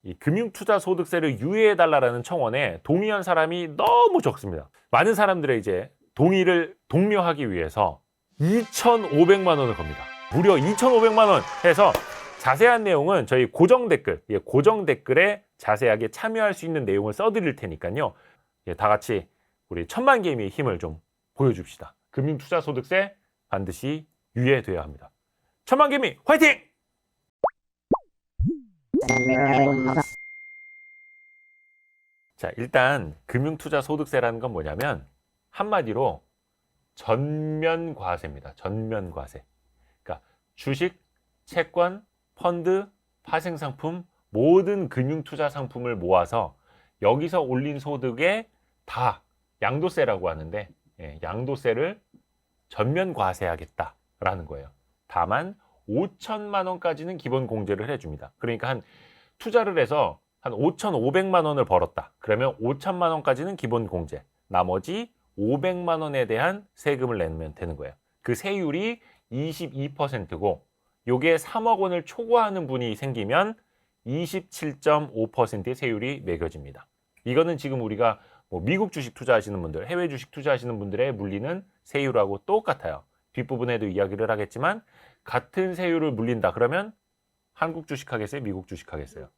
이 금융투자소득세를 유예해달라는 청원에 동의한 사람이 너무 적습니다. 많은 사람들의 이제 동의를 독려하기 위해서 2,500만 원을 겁니다. 무려 2,500만 원 해서 자세한 내용은 저희 고정 댓글에 자세하게 참여할 수 있는 내용을 써드릴 테니까요. 다 같이 우리 1,000만 개미의 힘을 좀 보여줍시다. 금융투자소득세 반드시 유예돼야 합니다. 1,000만 개미 화이팅! 자, 일단 금융투자소득세라는 건 뭐냐면 한마디로 전면과세입니다. 전면과세. 그러니까 주식, 채권, 펀드, 파생상품, 모든 금융투자 상품을 모아서 여기서 올린 소득에 다 양도세라고 하는데 양도세를 전면과세하겠다라는 거예요. 다만 5천만 원까지는 기본 공제를 해줍니다. 그러니까 한 투자를 해서 한 5,500만 원을 벌었다. 그러면 5천만 원까지는 기본 공제. 나머지 500만 원에 대한 세금을 내면 되는 거예요. 그 세율이 22%고 요게 3억 원을 초과하는 분이 생기면 27.5%의 세율이 매겨집니다. 이거는 지금 우리가 뭐 미국 주식 투자하시는 분들, 해외 주식 투자하시는 분들의 물리는 세율하고 똑같아요. 뒷부분에도 이야기를 하겠지만 같은 세율을 물린다 그러면 한국 주식 하겠어요? 미국 주식 하겠어요?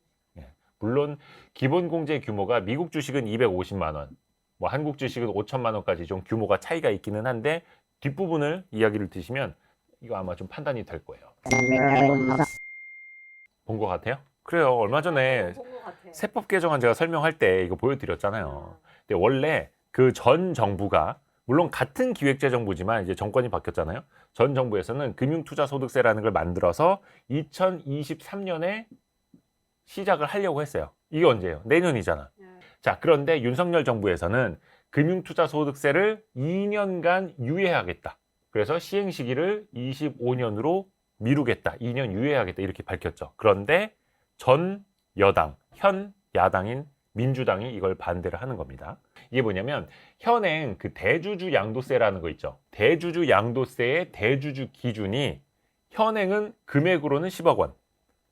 물론 기본 공제 규모가 미국 주식은 250만 원, 뭐 한국 주식은 5천만 원까지 좀 규모가 차이가 있기는 한데 뒷부분을 이야기를 드시면 이거 아마 좀 판단이 될 거예요. 본 것 같아요? 그래요. 얼마 전에 세법 개정안 제가 설명할 때 이거 보여드렸잖아요. 근데 원래 그 전 정부가 물론 같은 기획재정부지만 이제 정권이 바뀌었잖아요. 전 정부에서는 금융투자소득세라는 걸 만들어서 2023년에 시작을 하려고 했어요. 이게 언제예요? 내년이잖아. 자, 그런데 윤석열 정부에서는 금융투자소득세를 2년간 유예하겠다. 그래서 시행 시기를 25년으로 미루겠다. 2년 유예하겠다. 이렇게 밝혔죠. 그런데 전 여당, 현 야당인 민주당이 이걸 반대를 하는 겁니다. 이게 뭐냐면 현행 그 대주주 양도세라는 거 있죠. 대주주 양도세의 대주주 기준이 현행은 금액으로는 10억 원.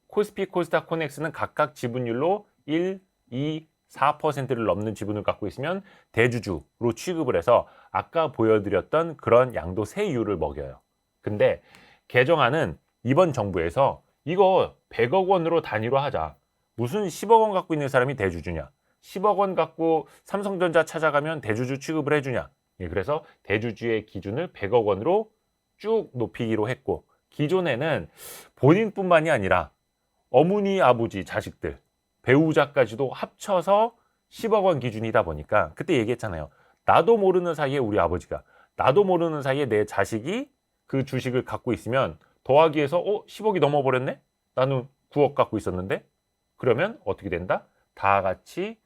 코스피, 코스닥, 코넥스는 각각 지분율로 1, 2, 4%를 넘는 지분을 갖고 있으면 대주주로 취급을 해서 아까 보여드렸던 그런 양도세율을 먹여요. 근데 개정안은 이번 정부에서 이거 100억 원으로 단위로 하자. 무슨 10억 원 갖고 있는 사람이 대주주냐? 10억 원 갖고 삼성전자 찾아가면 대주주 취급을 해주냐? 그래서 대주주의 기준을 100억 원으로 쭉 높이기로 했고 기존에는 본인뿐만이 아니라 어머니, 아버지, 자식들, 배우자까지도 합쳐서 10억 원 기준이다 보니까 그때 얘기했잖아요. 나도 모르는 사이에 우리 아버지가, 나도 모르는 사이에 내 자식이 그 주식을 갖고 있으면 더하기 해서 10억이 넘어버렸네? 나는 9억 갖고 있었는데? 그러면 어떻게 된다? 다 같이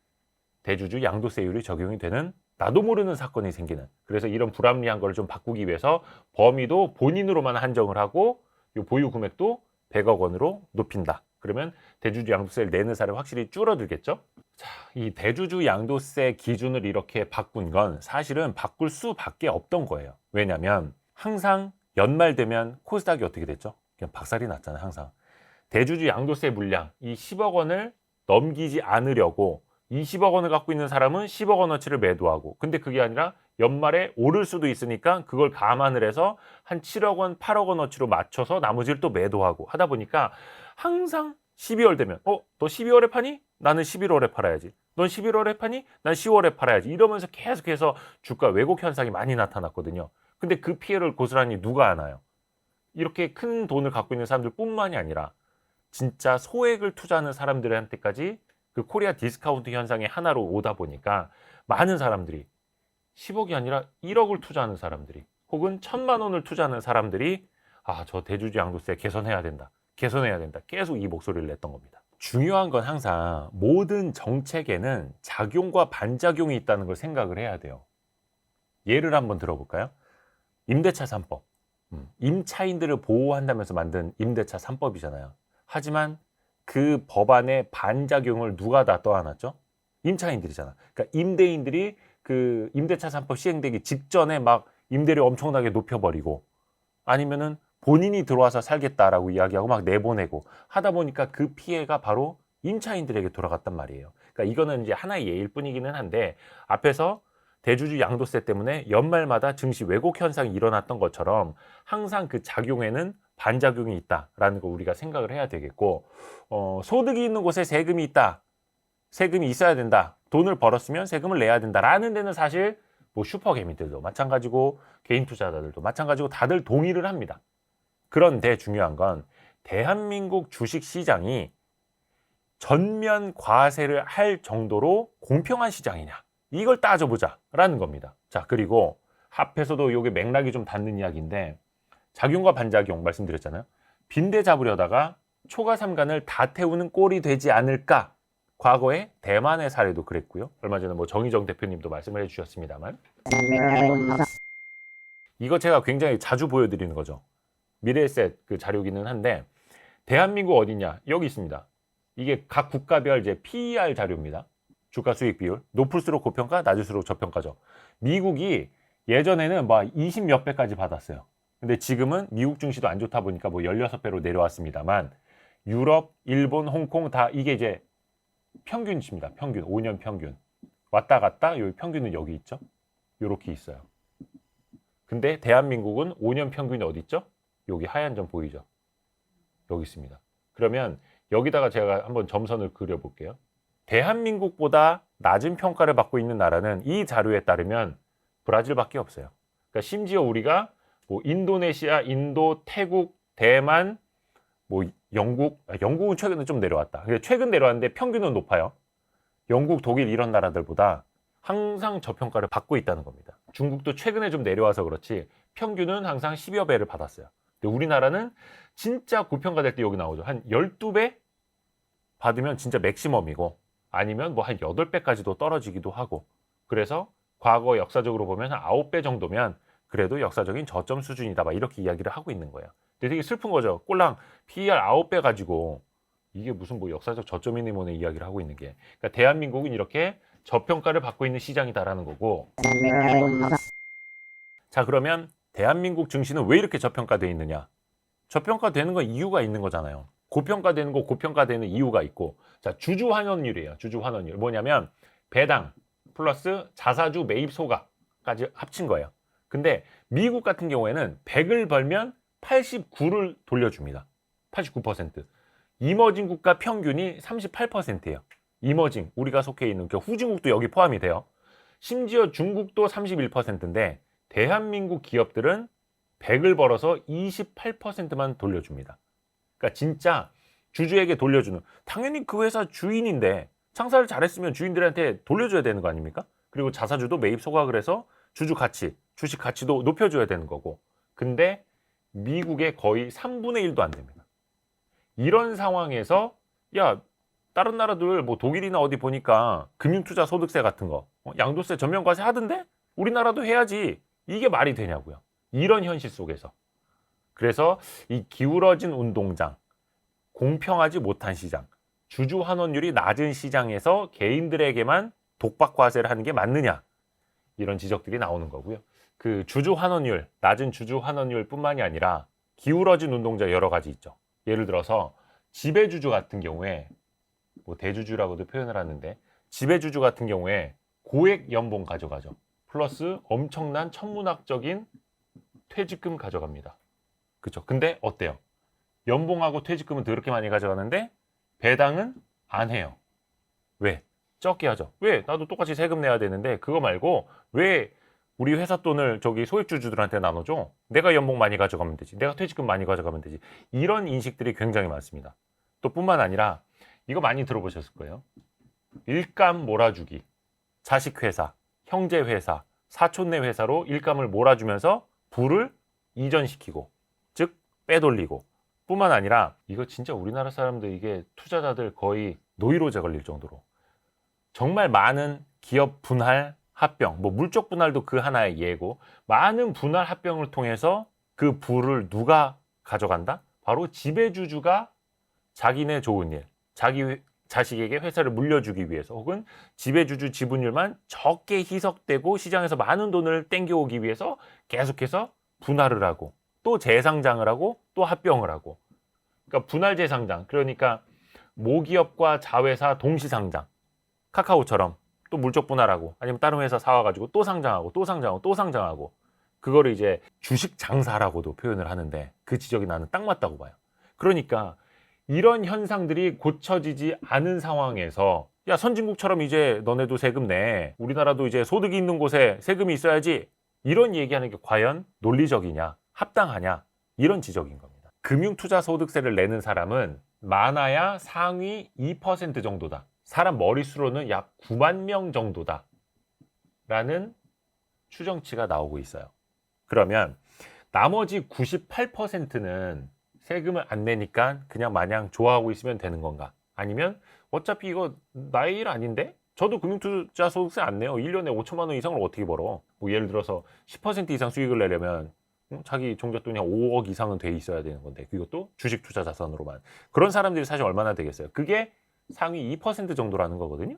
대주주 양도세율이 적용이 되는 나도 모르는 사건이 생기는. 그래서 이런 불합리한 걸 좀 바꾸기 위해서 범위도 본인으로만 한정을 하고 이 보유 금액도 100억 원으로 높인다. 그러면 대주주 양도세를 내는 사람이 확실히 줄어들겠죠? 자, 이 대주주 양도세 기준을 이렇게 바꾼 건 사실은 바꿀 수밖에 없던 거예요. 왜냐하면 항상 연말 되면 코스닥이 어떻게 됐죠? 그냥 박살이 났잖아요. 항상. 대주주 양도세 물량 이 10억 원을 넘기지 않으려고 20억 원을 갖고 있는 사람은 10억 원어치를 매도하고 근데 그게 아니라 연말에 오를 수도 있으니까 그걸 감안을 해서 한 7억 원, 8억 원어치로 맞춰서 나머지를 또 매도하고 하다 보니까 항상 12월 되면 너 12월에 파니? 나는 11월에 팔아야지. 넌 11월에 파니? 난 10월에 팔아야지. 이러면서 계속해서 주가 왜곡 현상이 많이 나타났거든요. 근데 그 피해를 고스란히 누가 하나요? 이렇게 큰 돈을 갖고 있는 사람들뿐만이 아니라 진짜 소액을 투자하는 사람들한테까지 그 코리아 디스카운트 현상의 하나로 오다 보니까 많은 사람들이 10억이 아니라 1억을 투자하는 사람들이 혹은 1,000만 원을 투자하는 사람들이 저 대주주 양도세 개선해야 된다. 개선해야 된다. 계속 이 목소리를 냈던 겁니다. 중요한 건 항상 모든 정책에는 작용과 반작용이 있다는 걸 생각을 해야 돼요. 예를 한번 들어볼까요? 임대차 3법. 임차인들을 보호한다면서 만든 임대차 3법이잖아요. 하지만 그 법안의 반작용을 누가 다 떠안았죠? 임차인들이잖아. 그러니까 임대인들이 그 임대차 3법 시행되기 직전에 막 임대료 엄청나게 높여버리고 아니면은 본인이 들어와서 살겠다라고 이야기하고 막 내보내고 하다 보니까 그 피해가 바로 임차인들에게 돌아갔단 말이에요. 그러니까 이거는 이제 하나의 예일 뿐이기는 한데 앞에서 대주주 양도세 때문에 연말마다 증시 왜곡 현상이 일어났던 것처럼 항상 그 작용에는 반작용이 있다라는 거 우리가 생각을 해야 되겠고 소득이 있는 곳에 세금이 있다. 세금이 있어야 된다. 돈을 벌었으면 세금을 내야 된다라는 데는 사실 뭐 슈퍼개미들도 마찬가지고 개인 투자자들도 마찬가지고 다들 동의를 합니다. 그런데 중요한 건 대한민국 주식시장이 전면 과세를 할 정도로 공평한 시장이냐 이걸 따져보자라는 겁니다. 자, 그리고 합해서도 이게 맥락이 좀 닿는 이야기인데 작용과 반작용 말씀드렸잖아요. 빈대 잡으려다가 초과 삼간을 다 태우는 꼴이 되지 않을까. 과거에 대만의 사례도 그랬고요. 얼마 전에 뭐 정의정 대표님도 말씀을 해주셨습니다만 이거 제가 굉장히 자주 보여드리는 거죠. 미래에셋 그 자료기는 한데 대한민국 어디냐? 여기 있습니다. 이게 각 국가별 이제 PER 자료입니다. 주가 수익 비율. 높을수록 고평가, 낮을수록 저평가죠. 미국이 예전에는 뭐 20 몇 배까지 받았어요. 근데 지금은 미국 증시도 안 좋다 보니까 뭐 16배로 내려왔습니다만 유럽, 일본, 홍콩 다 이게 이제 평균치입니다. 평균, 5년 평균. 왔다 갔다 요 평균은 여기 있죠. 요렇게 있어요. 근데 대한민국은 5년 평균이 어디 있죠? 여기 하얀 점 보이죠? 여기 있습니다. 그러면 여기다가 제가 한번 점선을 그려볼게요. 대한민국보다 낮은 평가를 받고 있는 나라는 이 자료에 따르면 브라질밖에 없어요. 그러니까 심지어 우리가 뭐 인도네시아, 인도, 태국, 대만, 뭐 영국은 최근에 좀 내려왔다. 최근 내려왔는데 평균은 높아요. 영국, 독일 이런 나라들보다 항상 저평가를 받고 있다는 겁니다. 중국도 최근에 좀 내려와서 그렇지 평균은 항상 10여 배를 받았어요. 근데 우리나라는 진짜 고평가될 때 여기 나오죠. 한 12배 받으면 진짜 맥시멈이고 아니면 뭐 한 8배까지도 떨어지기도 하고 그래서 과거 역사적으로 보면 한 9배 정도면 그래도 역사적인 저점 수준이다. 막 이렇게 이야기를 하고 있는 거예요. 근데 되게 슬픈 거죠. 꼴랑 PER 9배 가지고 이게 무슨 뭐 역사적 저점이니 뭐네 이야기를 하고 있는 게. 그러니까 대한민국은 이렇게 저평가를 받고 있는 시장이다라는 거고. 자, 그러면 대한민국 증시는 왜 이렇게 저평가되어 있느냐? 저평가되는 건 이유가 있는 거잖아요. 고평가되는 거 고평가되는 이유가 있고. 자, 주주 환원율이에요. 주주 환원율. 뭐냐면 배당 플러스 자사주 매입 소가까지 합친 거예요. 근데 미국 같은 경우에는 100을 벌면 89를 돌려줍니다. 89%. 이머징 국가 평균이 38%예요. 이머징, 우리가 속해 있는 그 후진국도 여기 포함이 돼요. 심지어 중국도 31%인데 대한민국 기업들은 100을 벌어서 28%만 돌려줍니다. 그러니까 진짜 주주에게 돌려주는, 당연히 그 회사 주인인데 창사를 잘했으면 주인들한테 돌려줘야 되는 거 아닙니까? 그리고 자사주도 매입 소각을 해서 주주 가치, 주식 가치도 높여줘야 되는 거고. 근데 미국의 거의 3분의 1도 안 됩니다. 이런 상황에서 야, 다른 나라들 뭐 독일이나 어디 보니까 금융투자 소득세 같은 거 양도세 전면과세 하던데 우리나라도 해야지. 이게 말이 되냐고요. 이런 현실 속에서. 그래서 이 기울어진 운동장, 공평하지 못한 시장, 주주 환원율이 낮은 시장에서 개인들에게만 독박 과세를 하는 게 맞느냐, 이런 지적들이 나오는 거고요. 그 주주 환원율, 낮은 주주 환원율뿐만이 아니라 기울어진 운동자 여러 가지 있죠. 예를 들어서 지배주주 같은 경우에 뭐 대주주라고도 표현을 하는데 지배주주 같은 경우에 고액 연봉 가져가죠. 플러스 엄청난 천문학적인 퇴직금 가져갑니다. 그렇죠? 근데 어때요? 연봉하고 퇴직금은 더럽게 많이 가져가는데 배당은 안 해요. 왜? 적게 하죠. 왜? 나도 똑같이 세금 내야 되는데 그거 말고 왜 우리 회사 돈을 저기 소액주주들한테 나눠줘? 내가 연봉 많이 가져가면 되지. 내가 퇴직금 많이 가져가면 되지. 이런 인식들이 굉장히 많습니다. 또 뿐만 아니라 이거 많이 들어보셨을 거예요. 일감 몰아주기. 자식회사, 형제회사, 사촌내 회사로 일감을 몰아주면서 부를 이전시키고, 즉 빼돌리고. 뿐만 아니라 이거 진짜 우리나라 사람들, 이게 투자자들 거의 노이로제 걸릴 정도로 정말 많은 기업 분할 합병, 뭐 물적 분할도 그 하나의 예고, 많은 분할 합병을 통해서 그 부를 누가 가져간다? 바로 지배주주가 자기네 좋은 일, 자기 자식에게 회사를 물려주기 위해서, 혹은 지배주주 지분율만 적게 희석되고 시장에서 많은 돈을 땡겨오기 위해서 계속해서 분할을 하고 또 재상장을 하고 또 합병을 하고. 그러니까 분할 재상장, 그러니까 모기업과 자회사 동시 상장, 카카오처럼 또 물적 분할하고 아니면 다른 회사 사와가지고 또 상장하고 또 상장하고 또 상장하고, 그거를 이제 주식 장사라고도 표현을 하는데 그 지적이 나는 딱 맞다고 봐요. 그러니까 이런 현상들이 고쳐지지 않은 상황에서 야, 선진국처럼 이제 너네도 세금 내, 우리나라도 이제 소득이 있는 곳에 세금이 있어야지, 이런 얘기하는 게 과연 논리적이냐, 합당하냐, 이런 지적인 겁니다. 금융투자소득세를 내는 사람은 많아야 상위 2% 정도다. 사람 머릿수로는 약 9만 명 정도다 라는 추정치가 나오고 있어요. 그러면 나머지 98%는 세금을 안 내니까 그냥 마냥 좋아하고 있으면 되는 건가? 아니면 어차피 이거 나의 일 아닌데? 저도 금융투자소득세 안 내요. 1년에 5천만 원 이상을 어떻게 벌어? 뭐 예를 들어서 10% 이상 수익을 내려면 자기 종잣돈이 한 5억 이상은 돼 있어야 되는 건데, 그것도 주식 투자 자산으로만. 그런 사람들이 사실 얼마나 되겠어요? 그게 상위 2% 정도라는 거거든요.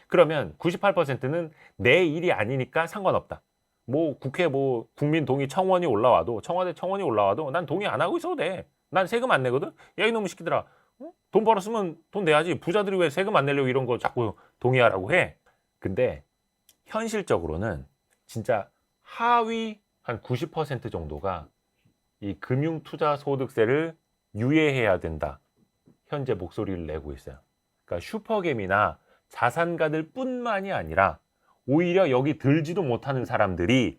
그러면 98%는 내 일이 아니니까 상관없다. 뭐 국회 뭐 국민 동의 청원이 올라와도, 청와대 청원이 올라와도 난 동의 안 하고 있어도 돼. 난 세금 안 내거든. 야, 이놈의 새끼들아, 돈 벌었으면 돈 내야지. 부자들이 왜 세금 안 내려고 이런 거 자꾸 동의하라고 해. 근데 현실적으로는 진짜 하위 한 90% 정도가 이 금융투자소득세를 유예해야 된다, 현재 목소리를 내고 있어요. 그러니까 슈퍼겜이나 자산가들 뿐만이 아니라 오히려 여기 들지도 못하는 사람들이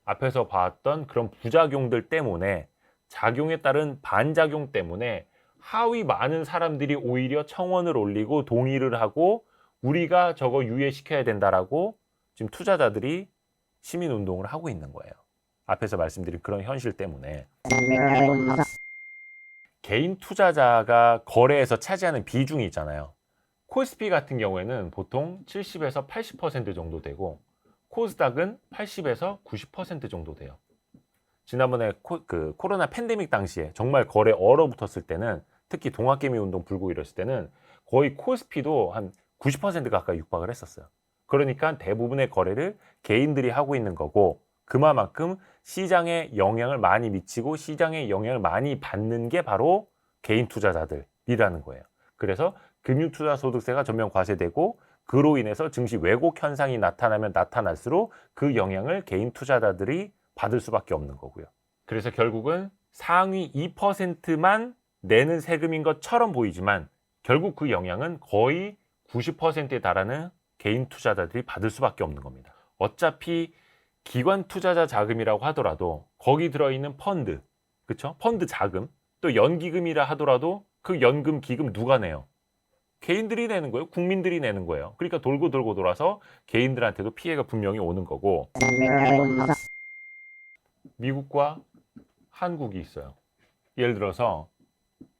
앞에서 봤던 그런 부작용들 때문에, 작용에 따른 반작용 때문에 하위 많은 사람들이 오히려 청원을 올리고 동의를 하고 우리가 저거 유예시켜야 된다라고 지금 투자자들이 시민운동을 하고 있는 거예요. 앞에서 말씀드린 그런 현실 때문에. 개인 투자자가 거래에서 차지하는 비중이 있잖아요. 코스피 같은 경우에는 보통 70에서 80% 정도 되고 코스닥은 80에서 90% 정도 돼요. 지난번에 코로나 팬데믹 당시에 정말 거래 얼어붙었을 때는, 특히 동학개미 운동 불고 이랬을 때는 거의 코스피도 한 90% 가까이 육박을 했었어요. 그러니까 대부분의 거래를 개인들이 하고 있는 거고, 그만큼 시장에 영향을 많이 미치고 시장에 영향을 많이 받는 게 바로 개인 투자자들이라는 거예요. 그래서 금융투자소득세가 전면 과세되고 그로 인해서 증시 왜곡 현상이 나타나면 나타날수록 그 영향을 개인 투자자들이 받을 수밖에 없는 거고요. 그래서 결국은 상위 2%만 내는 세금인 것처럼 보이지만 결국 그 영향은 거의 90%에 달하는 개인 투자자들이 받을 수밖에 없는 겁니다. 어차피 기관 투자자 자금이라고 하더라도 거기 들어있는 펀드, 그쵸? 펀드 자금, 또 연기금이라 하더라도 그 연금, 기금 누가 내요? 개인들이 내는 거예요. 국민들이 내는 거예요. 그러니까 돌고 돌고 돌아서 개인들한테도 피해가 분명히 오는 거고. 미국과 한국이 있어요. 예를 들어서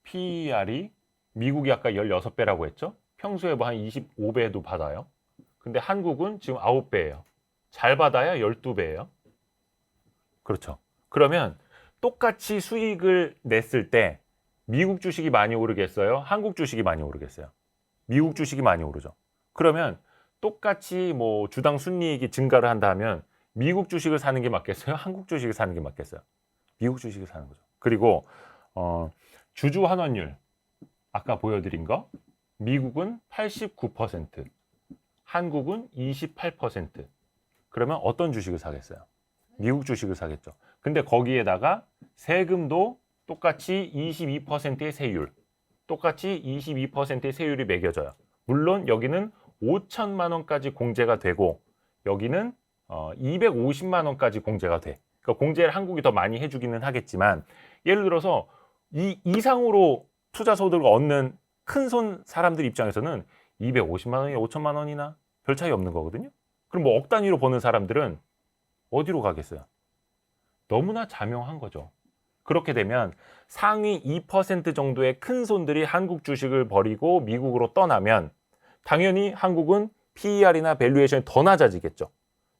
PER이 미국이 아까 16배라고 했죠? 평소에 뭐 한 25배도 받아요. 근데 한국은 지금 9배예요. 잘 받아야 12배예요. 그렇죠. 그러면 똑같이 수익을 냈을 때 미국 주식이 많이 오르겠어요? 한국 주식이 많이 오르겠어요? 미국 주식이 많이 오르죠. 그러면 똑같이 뭐 주당 순이익이 증가를 한다면 미국 주식을 사는 게 맞겠어요? 한국 주식을 사는 게 맞겠어요? 미국 주식을 사는 거죠. 그리고 주주 환원율 아까 보여드린 거, 미국은 89%, 한국은 28%. 그러면 어떤 주식을 사겠어요? 미국 주식을 사겠죠. 근데 거기에다가 세금도 똑같이 22%의 세율, 똑같이 22%의 세율이 매겨져요. 물론 여기는 5천만 원까지 공제가 되고 여기는 250만 원까지 공제가 돼. 그러니까 공제를 한국이 더 많이 해주기는 하겠지만, 예를 들어서 이 이상으로 투자 소득을 얻는 큰 손 사람들 입장에서는 250만 원이나 5천만 원이나 별 차이 없는 거거든요. 그럼 뭐 억 단위로 버는 사람들은 어디로 가겠어요? 너무나 자명한 거죠. 그렇게 되면 상위 2% 정도의 큰 손들이 한국 주식을 버리고 미국으로 떠나면 당연히 한국은 PER이나 밸류에이션이 더 낮아지겠죠.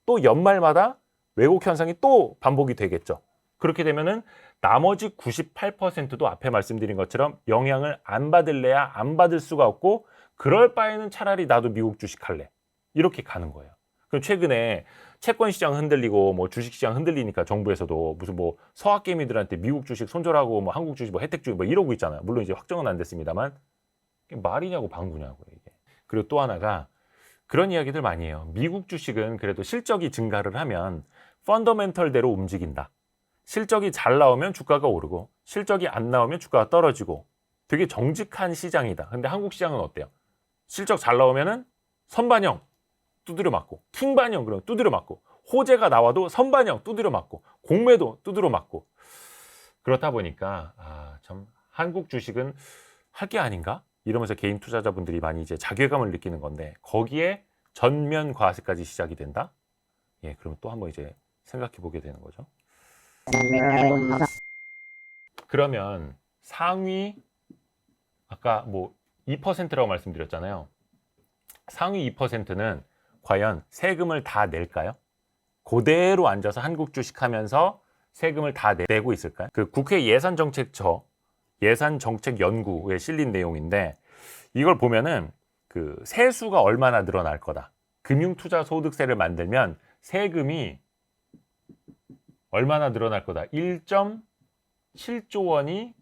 또 연말마다 왜곡 현상이 또 반복이 되겠죠. 그렇게 되면은 나머지 98%도 앞에 말씀드린 것처럼 영향을 안 받을래야 안 받을 수가 없고, 그럴 바에는 차라리 나도 미국 주식 할래, 이렇게 가는 거예요. 그럼 최근에 채권 시장 흔들리고 뭐 주식 시장 흔들리니까 정부에서도 무슨 뭐 서학개미들한테 미국 주식 손절하고 뭐 한국 주식 뭐 혜택 주고 뭐 이러고 있잖아요. 물론 이제 확정은 안 됐습니다만 이게 말이냐고 방구냐고 이게. 그리고 또 하나가 그런 이야기들 많이 해요. 미국 주식은 그래도 실적이 증가를 하면 펀더멘털대로 움직인다. 실적이 잘 나오면 주가가 오르고 실적이 안 나오면 주가가 떨어지고 되게 정직한 시장이다. 근데 한국 시장은 어때요? 실적 잘 나오면은 선반영 두드려 맞고 킹반영 그럼 두드려 맞고 호재가 나와도 선반영 두드려 맞고 공매도 두드려 맞고 그렇다 보니까 참 한국 주식은 할 게 아닌가? 이러면서 개인 투자자분들이 많이 이제 자괴감을 느끼는 건데 거기에 전면 과세까지 시작이 된다? 예, 그럼 또 한번 이제 생각해 보게 되는 거죠. 그러면 상위 아까 뭐 2%라고 말씀드렸잖아요. 상위 2%는 과연 세금을 다 낼까요? 그대로 앉아서 한국 주식 하면서 세금을 다 내고 있을까요? 그 국회 예산정책처 예산정책연구에 실린 내용인데 이걸 보면은 그 세수가 얼마나 늘어날 거다. 금융투자소득세를 만들면 세금이 얼마나 늘어날 거다. 1.7조 원이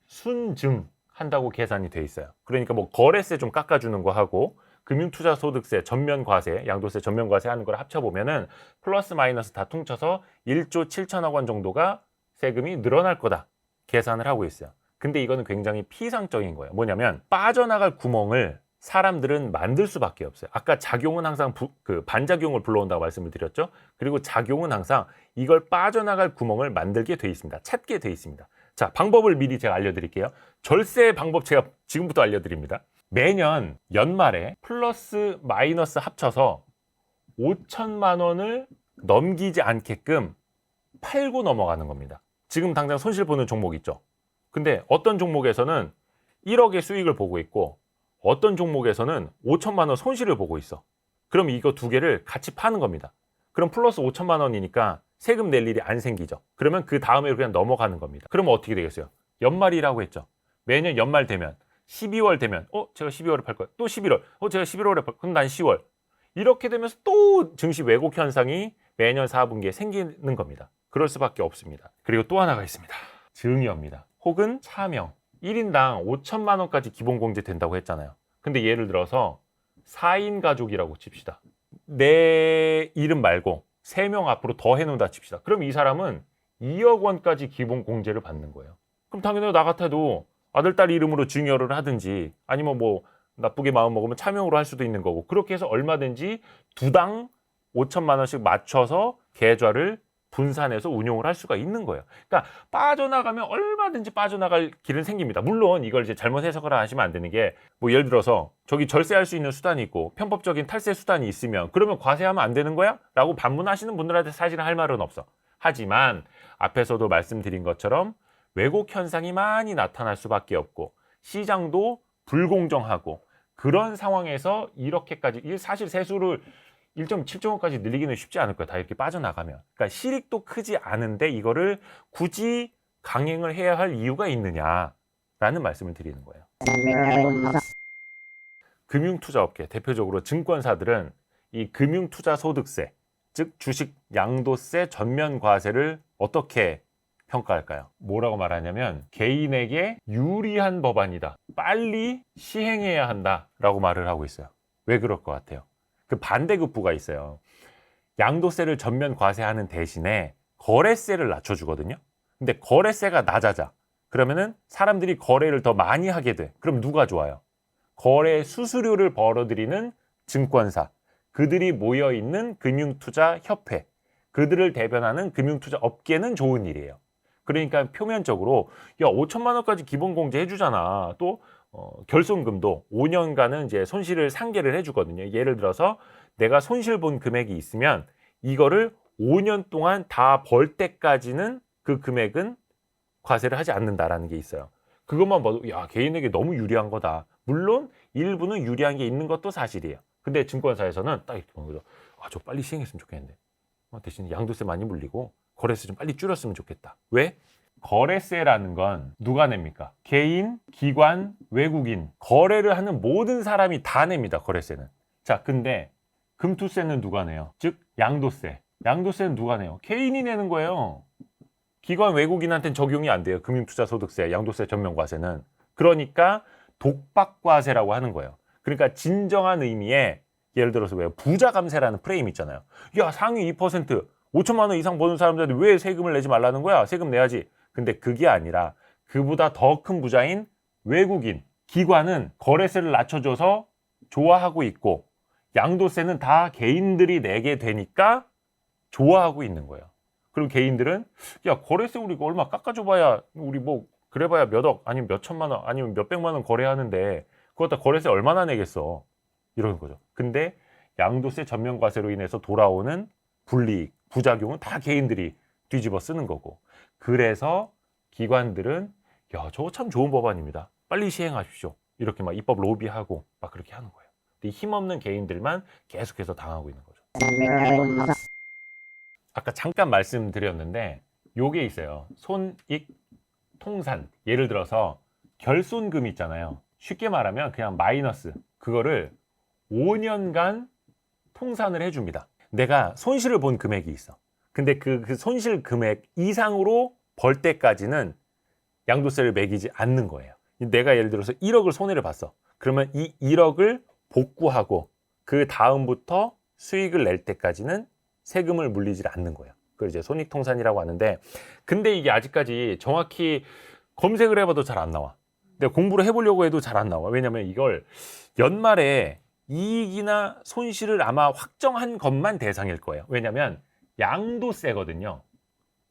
순증한다고 계산이 돼 있어요. 그러니까 뭐 거래세 좀 깎아주는 거 하고 금융투자소득세 전면과세, 양도세 전면과세 하는 걸 합쳐보면은 플러스 마이너스 다 퉁쳐서 1조 7천억 원 정도가 세금이 늘어날 거다. 계산을 하고 있어요. 근데 이거는 굉장히 피상적인 거예요. 뭐냐면 빠져나갈 구멍을 사람들은 만들 수밖에 없어요. 아까 작용은 항상 반작용을 불러온다고 말씀을 드렸죠. 그리고 작용은 항상 이걸 빠져나갈 구멍을 만들게 돼 있습니다. 찾게 돼 있습니다. 자, 방법을 미리 제가 알려드릴게요. 절세 방법 제가 지금부터 알려드립니다. 매년 연말에 플러스 마이너스 합쳐서 5천만 원을 넘기지 않게끔 팔고 넘어가는 겁니다. 지금 당장 손실 보는 종목 있죠. 근데 어떤 종목에서는 1억의 수익을 보고 있고 어떤 종목에서는 5천만 원 손실을 보고 있어. 그럼 이거 두 개를 같이 파는 겁니다. 그럼 플러스 5천만 원이니까 세금 낼 일이 안 생기죠. 그러면 그 다음에 그냥 넘어가는 겁니다. 그러면 어떻게 되겠어요? 연말이라고 했죠. 매년 연말 되면 12월 되면 제가 12월에 팔 거야. 또 11월. 제가 11월에 팔 거야. 그럼 난 10월. 이렇게 되면서 또 증시 왜곡 현상이 매년 4분기에 생기는 겁니다. 그럴 수밖에 없습니다. 그리고 또 하나가 있습니다. 증여입니다. 혹은 차명. 1인당 5천만 원까지 기본공제 된다고 했잖아요. 근데 예를 들어서 4인 가족이라고 칩시다. 내 이름 말고 3명 앞으로 더 해놓는다 칩시다. 그럼 이 사람은 2억 원까지 기본공제를 받는 거예요. 그럼 당연히 나 같아도 아들, 딸 이름으로 증여를 하든지 아니면 뭐 나쁘게 마음 먹으면 차명으로 할 수도 있는 거고 그렇게 해서 얼마든지 두당 5천만 원씩 맞춰서 계좌를 분산해서 운용을 할 수가 있는 거예요. 그러니까 빠져나가면 얼마든지 빠져나갈 길은 생깁니다. 물론 이걸 이제 잘못 해석을 하시면 안 되는 게 뭐 예를 들어서 저기 절세할 수 있는 수단이 있고 편법적인 탈세 수단이 있으면 그러면 과세하면 안 되는 거야? 라고 반문하시는 분들한테 사실은 할 말은 없어. 하지만 앞에서도 말씀드린 것처럼 왜곡 현상이 많이 나타날 수밖에 없고 시장도 불공정하고 그런 상황에서 이렇게까지 사실 세수를 1.7조 원까지 늘리기는 쉽지 않을 거야. 다 이렇게 빠져나가면. 그러니까 실익도 크지 않은데 이거를 굳이 강행을 해야 할 이유가 있느냐라는 말씀을 드리는 거예요. 금융투자업계, 대표적으로 증권사들은 이 금융투자소득세, 즉 주식 양도세 전면 과세를 어떻게 평가할까요? 뭐라고 말하냐면 개인에게 유리한 법안이다. 빨리 시행해야 한다라고 말을 하고 있어요. 왜 그럴 것 같아요? 그 반대급부가 있어요. 양도세를 전면 과세하는 대신에 거래세를 낮춰주거든요. 근데 거래세가 낮아져. 그러면은 사람들이 거래를 더 많이 하게 돼. 그럼 누가 좋아요? 거래 수수료를 벌어들이는 증권사, 그들이 모여있는 금융투자협회, 그들을 대변하는 금융투자 업계는 좋은 일이에요. 그러니까 표면적으로 5천만 원까지 기본공제 해주잖아. 또 결손금도 5년간은 이제 손실을 상계를 해주거든요. 예를 들어서 내가 손실 본 금액이 있으면 이거를 5년 동안 다 벌 때까지는 그 금액은 과세를 하지 않는다라는 게 있어요. 그것만 봐도 개인에게 너무 유리한 거다. 물론 일부는 유리한 게 있는 것도 사실이에요. 근데 증권사에서는 딱 이렇게 보는 거죠. 저 빨리 시행했으면 좋겠는데. 대신 양도세 많이 물리고 거래세 좀 빨리 줄였으면 좋겠다. 왜? 거래세라는 건 누가 냅니까? 개인, 기관, 외국인, 거래를 하는 모든 사람이 다 냅니다. 거래세는. 자, 근데 금투세는 누가 내요? 즉 양도세. 양도세는 누가 내요? 개인이 내는 거예요. 기관, 외국인한테는 적용이 안 돼요. 금융투자소득세, 양도세 전면과세는. 그러니까 독박과세라고 하는 거예요. 그러니까 진정한 의미의 예를 들어서 왜 부자 감세라는 프레임 있잖아요. 야, 상위 2% 5천만 원 이상 버는 사람들한테 왜 세금을 내지 말라는 거야? 세금 내야지. 근데 그게 아니라 그보다 더 큰 부자인 외국인 기관은 거래세를 낮춰줘서 좋아하고 있고 양도세는 다 개인들이 내게 되니까 좋아하고 있는 거예요. 그리고 개인들은 야, 거래세 우리 얼마 깎아줘봐야 우리 뭐 그래봐야 몇 억 아니면 몇 천만 원 아니면 몇 백만 원 거래하는데 그거 다 거래세 얼마나 내겠어 이러는 거죠. 근데 양도세 전면과세로 인해서 돌아오는 불이익, 부작용은 다 개인들이 뒤집어 쓰는 거고, 그래서 기관들은 야, 저거 참 좋은 법안입니다. 빨리 시행하십시오. 이렇게 막 입법 로비하고 막 그렇게 하는 거예요. 근데 힘없는 개인들만 계속해서 당하고 있는 거죠. 아까 잠깐 말씀드렸는데 요게 있어요. 손익 통산. 예를 들어서 결손금 있잖아요. 쉽게 말하면 그냥 마이너스. 그거를 5년간 통산을 해줍니다. 내가 손실을 본 금액이 있어. 근데 그 손실 금액 이상으로 벌 때까지는 양도세를 매기지 않는 거예요. 내가 예를 들어서 1억을 손해를 봤어. 그러면 이 1억을 복구하고 그 다음부터 수익을 낼 때까지는 세금을 물리지 않는 거예요. 그걸 이제 손익통산이라고 하는데, 근데 이게 아직까지 정확히 검색을 해봐도 잘 안 나와. 내가 공부를 해보려고 해도 잘 안 나와. 왜냐면 이걸 연말에 이익이나 손실을 아마 확정한 것만 대상일 거예요. 왜냐면 양도세거든요.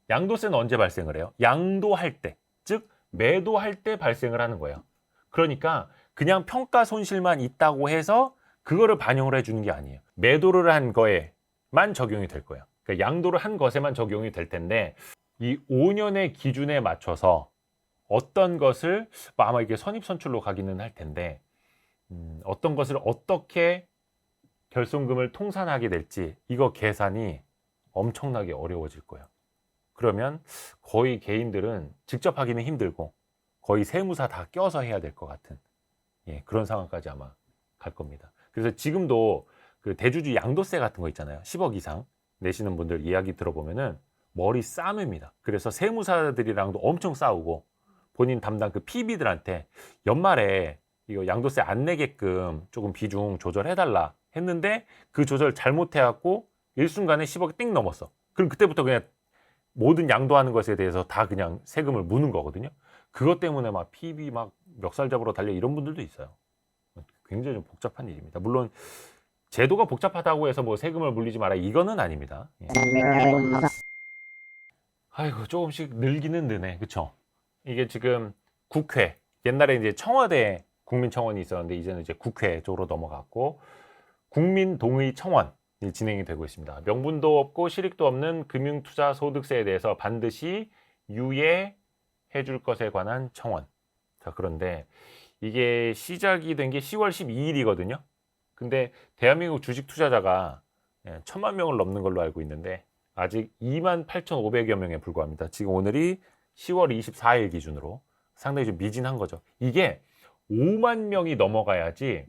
양도세는 언제 발생을 해요? 양도할 때, 즉 매도할 때 발생을 하는 거예요. 그러니까 그냥 평가 손실만 있다고 해서 그거를 반영을 해주는 게 아니에요. 매도를 한 거에만 적용이 될 거예요. 그러니까 양도를 한 것에만 적용이 될 텐데, 이 5년의 기준에 맞춰서 어떤 것을 아마 이게 선입선출로 가기는 할 텐데 어떤 것을 어떻게 결손금을 통산하게 될지 이거 계산이 엄청나게 어려워질 거예요. 그러면 거의 개인들은 직접 하기는 힘들고 거의 세무사 다 껴서 해야 될 것 같은 그런 상황까지 아마 갈 겁니다. 그래서 지금도 그 대주주 양도세 같은 거 있잖아요. 10억 이상 내시는 분들 이야기 들어보면은 머리 싸매입니다. 그래서 세무사들이랑도 엄청 싸우고 본인 담당 그 PB들한테 연말에 이거 양도세 안 내게끔 조금 비중 조절해달라 했는데 그 조절 잘못해갖고 일순간에 10억이 띵 넘었어. 그럼 그때부터 그냥 모든 양도하는 것에 대해서 다 그냥 세금을 무는 거거든요. 그것 때문에 막 PB 막 멱살 잡으러 달려 이런 분들도 있어요. 굉장히 좀 복잡한 일입니다. 물론 제도가 복잡하다고 해서 뭐 세금을 물리지 마라 이거는 아닙니다. 아이고 조금씩 늘기는 느네, 그쵸? 이게 지금 국회, 옛날에 이제 청와대 국민청원이 있었는데 이제는 이제 국회 쪽으로 넘어갔고 국민동의청원이 진행이 되고 있습니다. 명분도 없고 실익도 없는 금융투자소득세에 대해서 반드시 유예해 줄 것에 관한 청원. 자, 그런데 이게 시작이 된 게 10월 12일이거든요. 근데 대한민국 주식 투자자가 1,000만 명을 넘는 걸로 알고 있는데 아직 28,500여 명에 불과합니다. 지금 오늘이 10월 24일 기준으로 상당히 좀 미진한 거죠. 이게 5만 명이 넘어가야지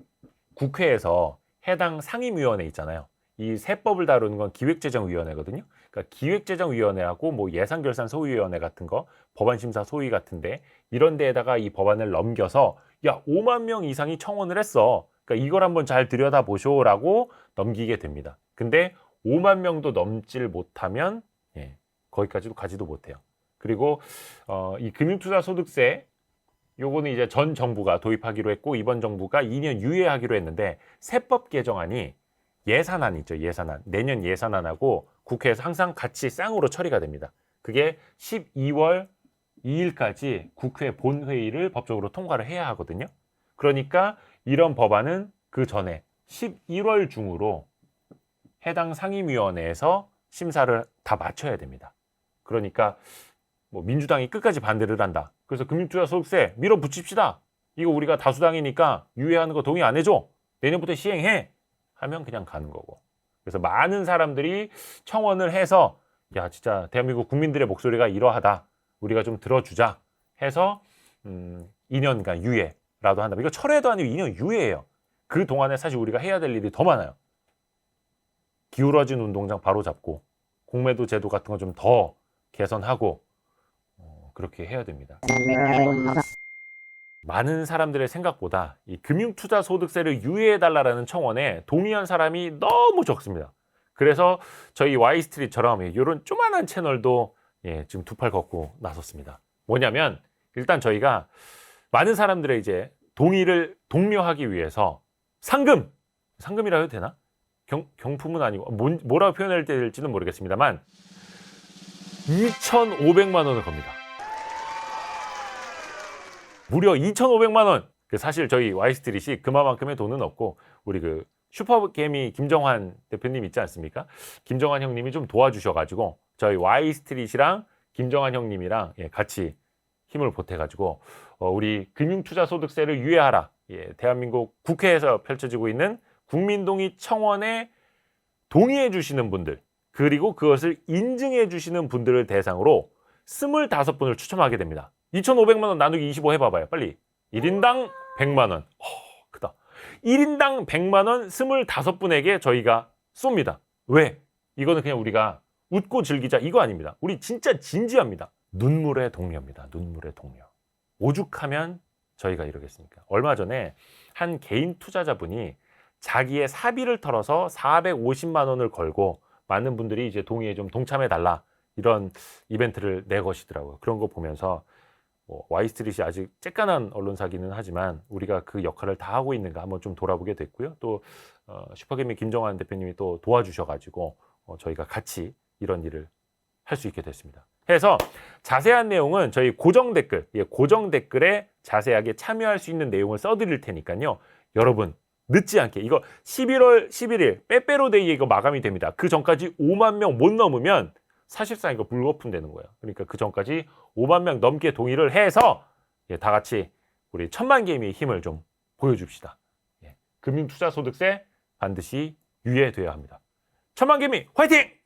국회에서 해당 상임위원회 있잖아요. 이 세법을 다루는 건 기획재정위원회거든요. 그러니까 기획재정위원회하고 뭐 예산결산소위원회 같은 거, 법안심사 소위 같은데 이런 데에다가 이 법안을 넘겨서 야 5만 명 이상이 청원을 했어. 그러니까 이걸 한번 잘 들여다보쇼라고 넘기게 됩니다. 근데 5만 명도 넘질 못하면 거기까지도 가지도 못해요. 그리고 이 금융투자소득세 요거는 이제 전 정부가 도입하기로 했고 이번 정부가 2년 유예하기로 했는데 세법 개정안이 예산안 있죠. 예산안. 내년 예산안하고 국회에서 항상 같이 쌍으로 처리가 됩니다. 그게 12월 2일까지 국회 본회의를 법적으로 통과를 해야 하거든요. 그러니까 이런 법안은 그 전에 11월 중으로 해당 상임위원회에서 심사를 다 마쳐야 됩니다. 그러니까 뭐 민주당이 끝까지 반대를 한다. 그래서 금융투자소득세 밀어붙입시다. 이거 우리가 다수당이니까 유예하는 거 동의 안 해줘. 내년부터 시행해. 하면 그냥 가는 거고. 그래서 많은 사람들이 청원을 해서 야 진짜 대한민국 국민들의 목소리가 이러하다. 우리가 좀 들어주자 해서 2년간 유예라도 한다. 이거 철회도 아니고 2년 유예예요. 그 동안에 사실 우리가 해야 될 일이 더 많아요. 기울어진 운동장 바로 잡고 공매도 제도 같은 거 좀 더 개선하고 그렇게 해야 됩니다. 많은 사람들의 생각보다 이 금융투자소득세를 유예해달라는 청원에 동의한 사람이 너무 적습니다. 그래서 저희 Y스트릿처럼 이런 조만한 채널도 지금 두 팔 걷고 나섰습니다. 뭐냐면 일단 저희가 많은 사람들의 이제 동의를 독려하기 위해서 상금이라 해도 되나? 경품은 아니고 뭐라고 표현해야 될지는 모르겠습니다만 2,500만 원을 겁니다. 무려 2,500만 원. 사실 저희 Y스트릿이 그만큼의 돈은 없고 우리 그 슈퍼개미 김정환 대표님 있지 않습니까? 김정환 형님이 좀 도와주셔가지고 저희 Y스트릿이랑 김정환 형님이랑 같이 힘을 보태가지고 우리 금융투자소득세를 유예하라. 대한민국 국회에서 펼쳐지고 있는 국민동의 청원에 동의해 주시는 분들 그리고 그것을 인증해 주시는 분들을 대상으로 25분을 추첨하게 됩니다. 2,500만 원 나누기 25 해봐봐요. 빨리. 1인당 100만 원. 크다. 1인당 100만 원 25분에게 저희가 쏩니다. 왜? 이거는 그냥 우리가 웃고 즐기자 이거 아닙니다. 우리 진짜 진지합니다. 눈물의 동료입니다. 눈물의 동료. 오죽하면 저희가 이러겠습니까? 얼마 전에 한 개인 투자자분이 자기의 사비를 털어서 450만 원을 걸고 많은 분들이 이제 동의에 좀 동참해달라 이런 이벤트를 내것이더라고요. 그런 거 보면서 Y스트릿이 아직 쬐깐한 언론사기는 하지만 우리가 그 역할을 다 하고 있는가 한번 좀 돌아보게 됐고요. 또 슈퍼개미 김정환 대표님이 또 도와주셔가지고 저희가 같이 이런 일을 할 수 있게 됐습니다. 해서 자세한 내용은 저희 고정 댓글에 자세하게 참여할 수 있는 내용을 써드릴 테니까요. 여러분 늦지 않게 이거 11월 11일 빼빼로데이에 이거 마감이 됩니다. 그 전까지 5만 명 못 넘으면 사실상 이거 불거품 되는 거예요. 그러니까 그 전까지 5만 명 넘게 동의를 해서 다 같이 우리 1,000만 개미의 힘을 좀 보여줍시다. 금융투자소득세 반드시 유예돼야 합니다. 1,000만 개미 화이팅!